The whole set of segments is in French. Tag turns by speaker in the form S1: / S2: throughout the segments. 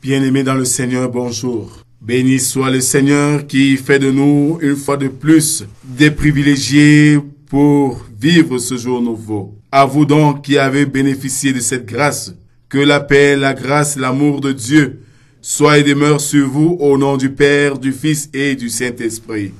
S1: Bien-aimés dans le Seigneur, bonjour. Béni soit le Seigneur qui fait de nous, une fois de plus, des privilégiés pour vivre ce jour nouveau. À vous donc qui avez bénéficié de cette grâce, que la paix, la grâce, l'amour de Dieu soient et demeurent sur vous au nom du Père, du Fils et du Saint-Esprit.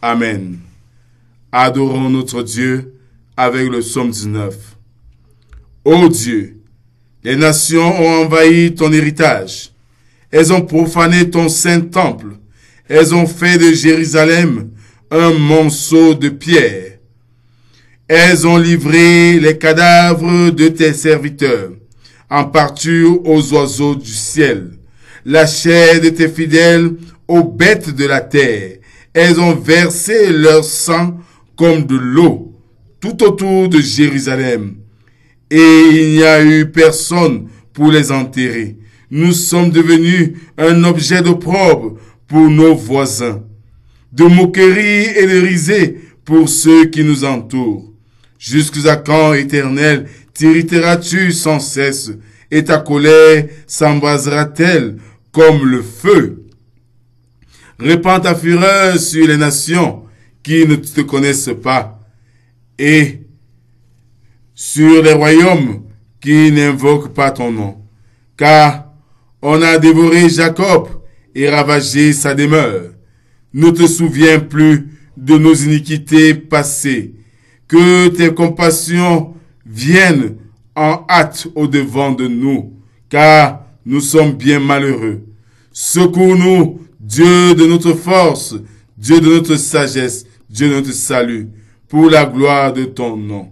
S1: Amen. Adorons notre Dieu avec le psaume 19. Ô Dieu, les nations ont envahi ton héritage. Elles ont profané ton saint temple. Elles ont fait de Jérusalem un monceau de pierre. Elles ont livré les cadavres de tes serviteurs en pâture aux oiseaux du ciel, la chair de tes fidèles aux bêtes de la terre. Elles ont versé leur sang comme de l'eau tout autour de Jérusalem. Et il n'y a eu personne pour les enterrer. Nous sommes devenus un objet d'opprobre pour nos voisins, de moquerie et de risée pour ceux qui nous entourent. Jusqu'à quand, Éternel, t'irriteras-tu sans cesse, et ta colère s'embrasera-t-elle comme le feu? Répands ta fureur sur les nations qui ne te connaissent pas, et sur les royaumes qui n'invoquent pas ton nom. Car on a dévoré Jacob et ravagé sa demeure. Ne te souviens plus de nos iniquités passées. Que tes compassions viennent en hâte au-devant de nous, car nous sommes bien malheureux. Secours-nous, Dieu de notre force, Dieu de notre sagesse, Dieu de notre salut, pour la gloire de ton nom.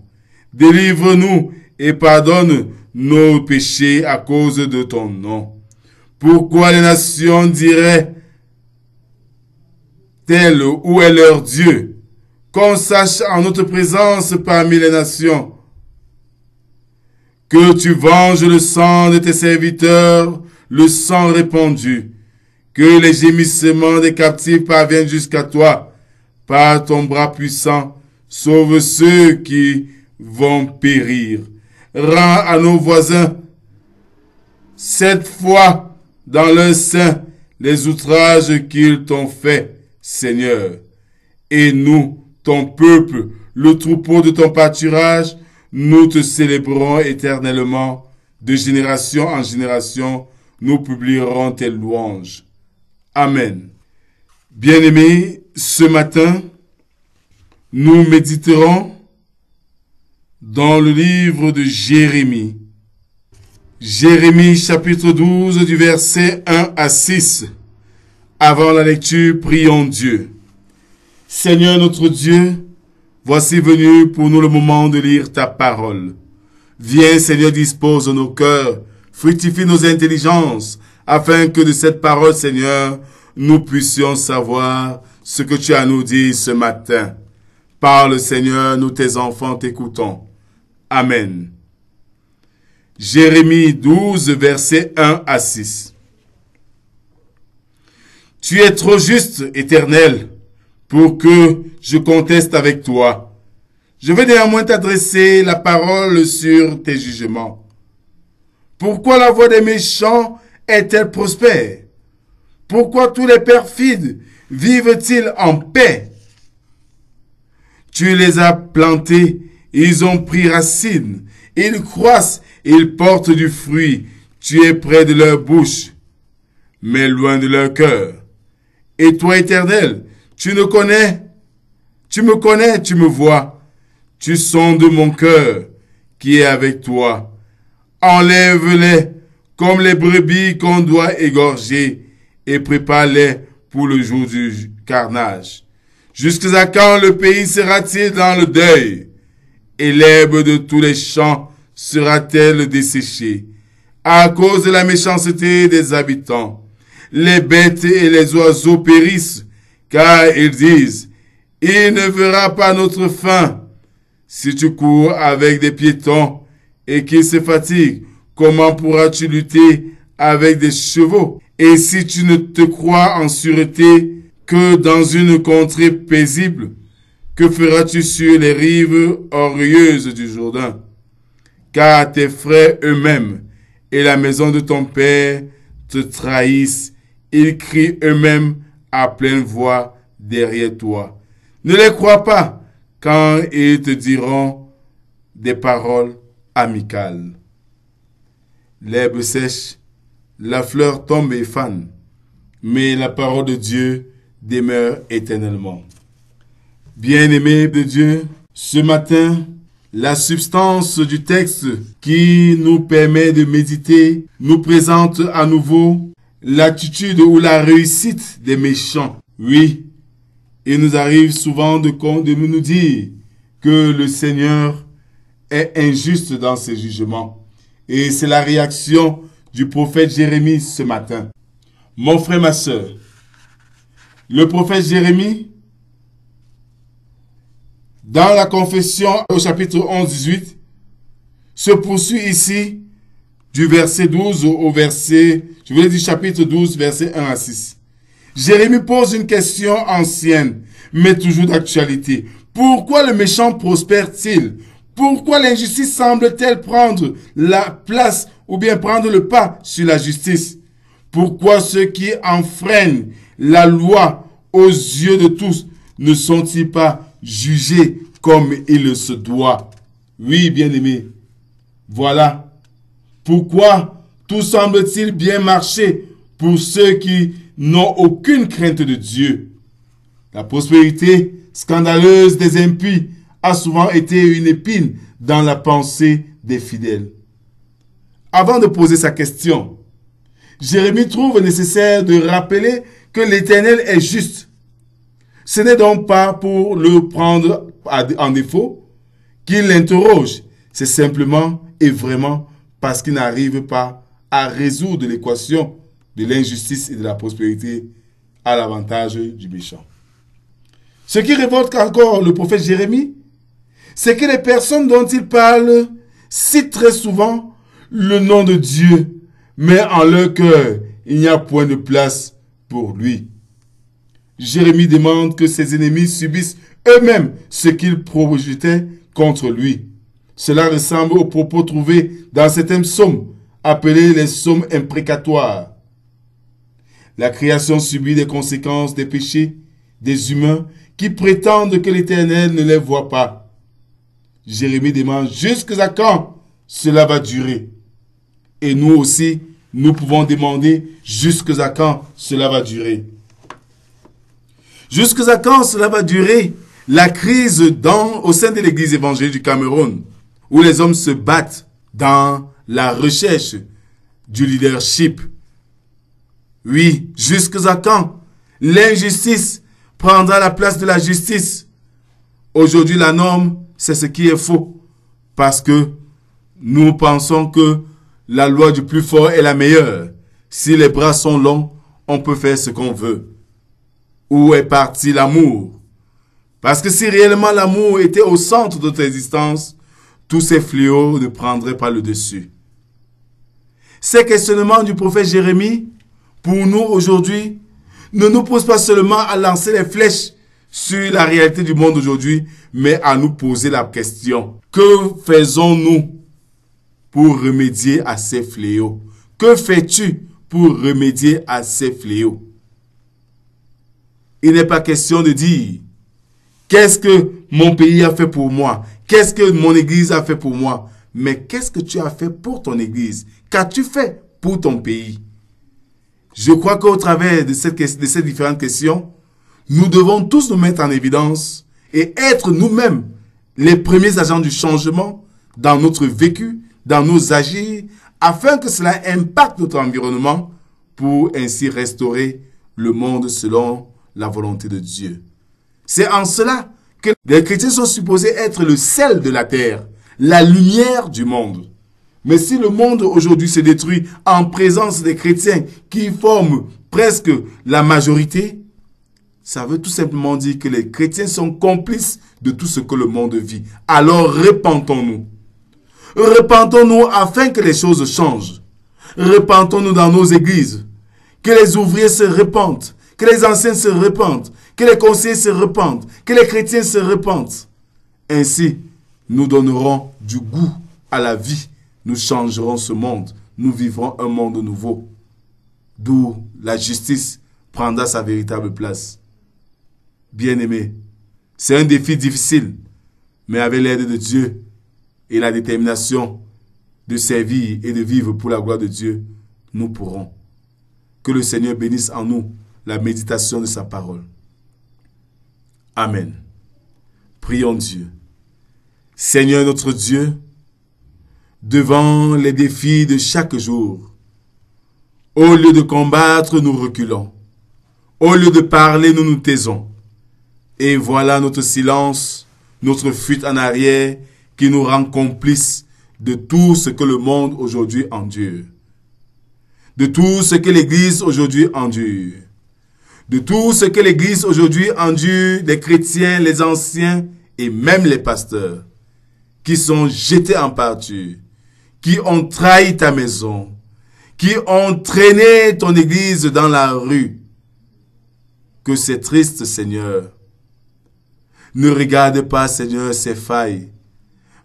S1: Délivre-nous et pardonne nos péchés à cause de ton nom. Pourquoi les nations diraient tel où est leur Dieu? Qu'on sache en notre présence parmi les nations que tu venges le sang de tes serviteurs, le sang répandu, que les gémissements des captifs parviennent jusqu'à toi. Par ton bras puissant, sauve ceux qui vont périr. Rends à nos voisins 7 fois dans leur sein les outrages qu'ils t'ont faits, Seigneur. Et nous, ton peuple, le troupeau de ton pâturage, nous te célébrerons éternellement. De génération en génération, nous publierons tes louanges. Amen. Bien-aimés, ce matin, nous méditerons dans le livre de Jérémie. Jérémie chapitre 12 du verset 1 à 6. Avant la lecture, prions Dieu. Seigneur notre Dieu, voici venu pour nous le moment de lire ta parole. Viens Seigneur, dispose nos cœurs, fructifie nos intelligences, afin que de cette parole Seigneur, nous puissions savoir ce que tu as à nous dire ce matin. Parle Seigneur, nous tes enfants t'écoutons. Amen. Jérémie 12, versets 1 à 6. Tu es trop juste, Éternel, pour que je conteste avec toi. Je vais néanmoins t'adresser la parole sur tes jugements. Pourquoi la voie des méchants est-elle prospère? Pourquoi tous les perfides vivent-ils en paix? Tu les as plantés, ils ont pris racine, ils croissent, ils portent du fruit, tu es près de leur bouche, mais loin de leur cœur. Et toi, Éternel, tu me connais, tu me vois, tu sondes mon cœur qui est avec toi. Enlève-les comme les brebis qu'on doit égorger et prépare-les pour le jour du carnage. Jusqu'à quand le pays sera-t-il dans le deuil? Et l'herbe de tous les champs sera-t-elle desséchée? À cause de la méchanceté des habitants, les bêtes et les oiseaux périssent, car ils disent, il ne verra pas notre faim. Si tu cours avec des piétons et qu'ils se fatiguent, comment pourras-tu lutter avec des chevaux? Et si tu ne te crois en sûreté que dans une contrée paisible, que feras-tu sur les rives orgueilleuses du Jourdain? Car tes frères eux-mêmes et la maison de ton père te trahissent. Ils crient eux-mêmes à pleine voix derrière toi. Ne les crois pas quand ils te diront des paroles amicales. L'herbe sèche, la fleur tombe et fane, mais la parole de Dieu demeure éternellement. Bien-aimés de Dieu, ce matin, la substance du texte qui nous permet de méditer nous présente à nouveau l'attitude ou la réussite des méchants. Oui, il nous arrive souvent de nous dire que le Seigneur est injuste dans ses jugements. Et c'est la réaction du prophète Jérémie ce matin. Mon frère, ma sœur, le prophète Jérémie, dans la confession au chapitre 11-18, se poursuit ici du verset 12 au verset, je voulais dire chapitre 12, verset 1 à 6. Jérémie pose une question ancienne, mais toujours d'actualité. Pourquoi le méchant prospère-t-il? Pourquoi l'injustice semble-t-elle prendre la place ou bien prendre le pas sur la justice? Pourquoi ceux qui enfreignent la loi aux yeux de tous ne sont-ils pas jugés comme il se doit? Oui, bien-aimés, voilà pourquoi tout semble-t-il bien marcher pour ceux qui n'ont aucune crainte de Dieu. La prospérité scandaleuse des impies a souvent été une épine dans la pensée des fidèles. Avant de poser sa question, Jérémie trouve nécessaire de rappeler que l'Éternel est juste. Ce n'est donc pas pour le prendre en défaut qu'il l'interroge. C'est simplement et vraiment parce qu'il n'arrive pas à résoudre l'équation de l'injustice et de la prospérité à l'avantage du méchant. Ce qui révolte encore le prophète Jérémie, c'est que les personnes dont il parle citent très souvent le nom de Dieu, mais en leur cœur, il n'y a point de place pour lui. Jérémie demande que ses ennemis subissent eux-mêmes ce qu'ils projetaient contre lui. Cela ressemble aux propos trouvés dans certains psaumes, appelés les psaumes imprécatoires. La création subit les conséquences des péchés des humains qui prétendent que l'Éternel ne les voit pas. Jérémie demande jusqu'à quand cela va durer. Et nous aussi, nous pouvons demander jusqu'à quand cela va durer. Jusqu'à quand cela va durer la crise au sein de l'Église évangélique du Cameroun, où les hommes se battent dans la recherche du leadership. Oui, jusqu'à quand l'injustice prendra la place de la justice. Aujourd'hui, la norme, c'est ce qui est faux. Parce que nous pensons que la loi du plus fort est la meilleure. Si les bras sont longs, on peut faire ce qu'on veut. Où est parti l'amour? Parce que si réellement l'amour était au centre de notre existence, tous ces fléaux ne prendraient pas le dessus. Ces questionnements du prophète Jérémie, pour nous aujourd'hui, ne nous poussent pas seulement à lancer les flèches sur la réalité du monde aujourd'hui, mais à nous poser la question: que faisons-nous pour remédier à ces fléaux? Que fais-tu pour remédier à ces fléaux? Il n'est pas question de dire: qu'est-ce que mon pays a fait pour moi? Qu'est-ce que mon église a fait pour moi? Mais qu'est-ce que tu as fait pour ton église? Qu'as-tu fait pour ton pays? Je crois qu'au travers de ces différentes questions, nous devons tous nous mettre en évidence et être nous-mêmes les premiers agents du changement dans notre vécu, dans nos agirs, afin que cela impacte notre environnement pour ainsi restaurer le monde selon la volonté de Dieu. C'est en cela que les chrétiens sont supposés être le sel de la terre, la lumière du monde. Mais si le monde aujourd'hui se détruit en présence des chrétiens qui forment presque la majorité, ça veut tout simplement dire que les chrétiens sont complices de tout ce que le monde vit. Alors repentons-nous. Repentons-nous afin que les choses changent. Repentons-nous dans nos églises. Que les ouvriers se repentent. Que les anciens se repentent. Que les conseillers se repentent. Que les chrétiens se repentent. Ainsi, nous donnerons du goût à la vie. Nous changerons ce monde. Nous vivrons un monde nouveau. d'où la justice prendra sa véritable place. Bien-aimés, c'est un défi difficile, mais avec l'aide de Dieu et la détermination de servir et de vivre pour la gloire de Dieu, nous pourrons. Que le Seigneur bénisse en nous la méditation de sa parole. Amen. Prions Dieu. Seigneur notre Dieu, devant les défis de chaque jour, au lieu de combattre, nous reculons. Au lieu de parler, nous nous taisons. Et voilà notre silence, notre fuite en arrière qui nous rend complices de tout ce que le monde aujourd'hui endure. De tout ce que l'Église aujourd'hui endure. De tout ce que l'Église aujourd'hui endure, les chrétiens, les anciens et même les pasteurs, qui sont jetés en pâture, qui ont trahi ta maison, qui ont traîné ton Église dans la rue. Que c'est triste, Seigneur. Ne regarde pas, Seigneur, ces failles,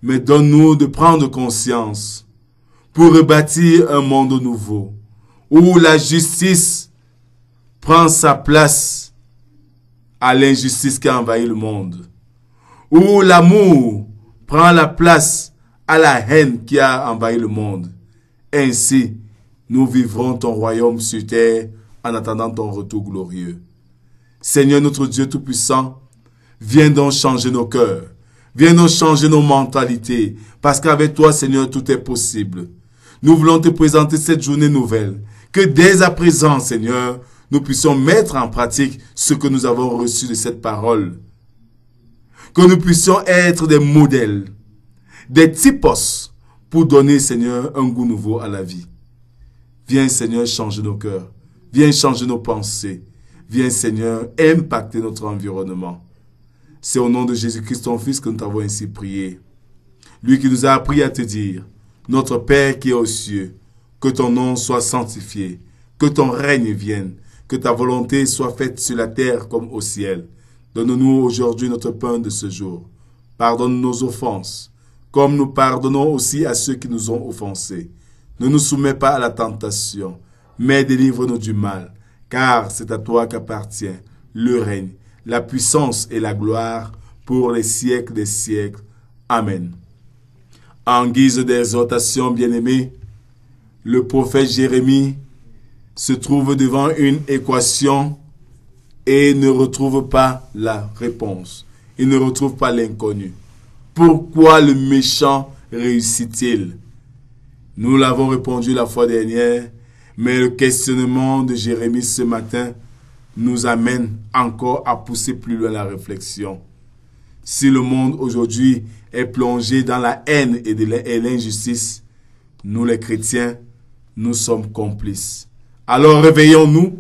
S1: mais donne-nous de prendre conscience pour rebâtir un monde nouveau, où la justice prend sa place à l'injustice qui a envahi le monde, où l'amour prend la place à la haine qui a envahi le monde. Ainsi, nous vivrons ton royaume sur terre en attendant ton retour glorieux. Seigneur notre Dieu Tout-Puissant, viens donc changer nos cœurs, viens donc changer nos mentalités, parce qu'avec toi, Seigneur, tout est possible. Nous voulons te présenter cette journée nouvelle, que dès à présent, Seigneur, nous puissions mettre en pratique ce que nous avons reçu de cette parole. Que nous puissions être des modèles, des typos, pour donner, Seigneur, un goût nouveau à la vie. Viens, Seigneur, changer nos cœurs. Viens changer nos pensées. Viens, Seigneur, impacter notre environnement. C'est au nom de Jésus-Christ, ton Fils, que nous t'avons ainsi prié. Lui qui nous a appris à te dire, notre Père qui est aux cieux, que ton nom soit sanctifié, que ton règne vienne, que ta volonté soit faite sur la terre comme au ciel. Donne-nous aujourd'hui notre pain de ce jour. Pardonne nos offenses, comme nous pardonnons aussi à ceux qui nous ont offensés. Ne nous soumets pas à la tentation, mais délivre-nous du mal, car c'est à toi qu'appartient le règne, la puissance et la gloire pour les siècles des siècles. Amen. En guise d'exhortation, bien-aimés, le prophète Jérémie se trouve devant une équation et ne retrouve pas la réponse. Il ne retrouve pas l'inconnu. Pourquoi le méchant réussit-il? Nous l'avons répondu la fois dernière, mais le questionnement de Jérémie ce matin nous amène encore à pousser plus loin la réflexion. Si le monde aujourd'hui est plongé dans la haine et l'injustice, nous les chrétiens, nous sommes complices. Alors réveillons-nous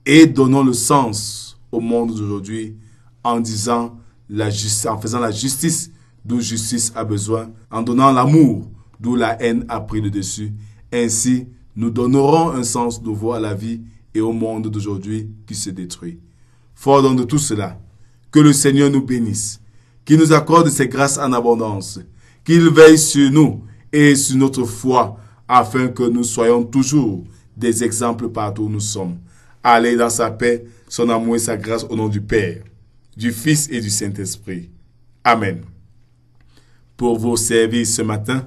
S1: et donnons le sens au monde d'aujourd'hui en disant en faisant la justice d'où justice a besoin, en donnant l'amour d'où la haine a pris le dessus. Ainsi, nous donnerons un sens nouveau à la vie et au monde d'aujourd'hui qui se détruit. Fort donc de tout cela, que le Seigneur nous bénisse, qu'il nous accorde ses grâces en abondance, qu'il veille sur nous et sur notre foi, afin que nous soyons toujours des exemples partout où nous sommes. Allez dans sa paix, son amour et sa grâce au nom du Père, du Fils et du Saint-Esprit. Amen. Pour vos services ce matin,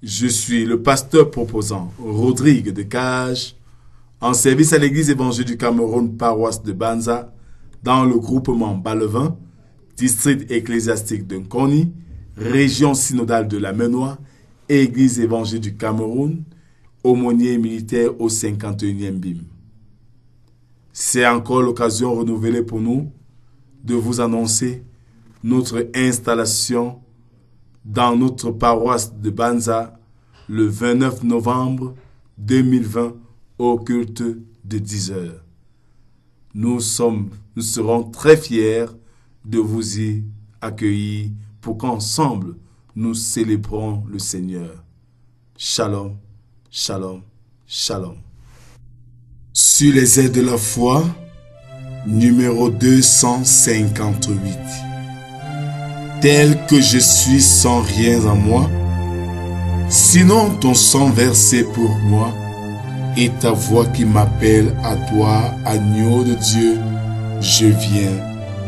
S1: je suis le pasteur proposant Rodrigue de Cage, en service à l'église évangile du Cameroun, paroisse de Banza, dans le groupement Balevin, district ecclésiastique de Nkoni, région synodale de la Menoie, église évangile du Cameroun, aumônier militaire au 51e BIM. C'est encore l'occasion renouvelée pour nous de vous annoncer notre installation dans notre paroisse de Banza le 29 novembre 2020 au culte de 10 heures. Nous serons très fiers de vous y accueillir pour qu'ensemble nous célébrons le Seigneur. Shalom, shalom, shalom. Sur les ailes de la foi, numéro 258. Tel que je suis sans rien en moi, sinon ton sang versé pour moi, et ta voix qui m'appelle à toi, agneau de Dieu. Je viens,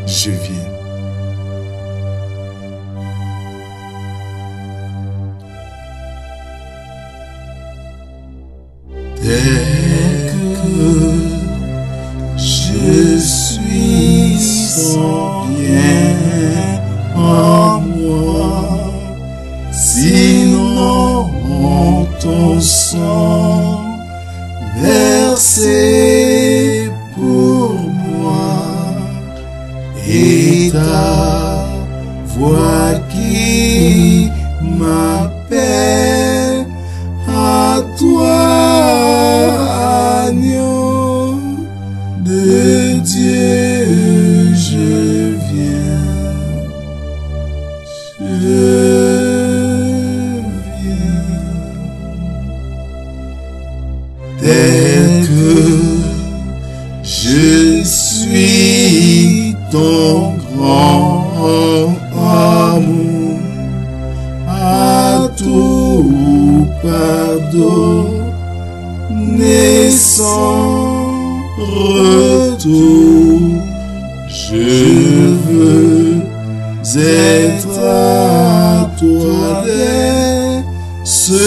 S1: je viens. Dès que je suis sans bien en moi, sinon ton sang versé pour moi et ta voix qui m'appelle à toi, agneau de Dieu, je viens, dès que je suis ton grand amour, à tout pardonner sans retour. Je veux être à toi dès ce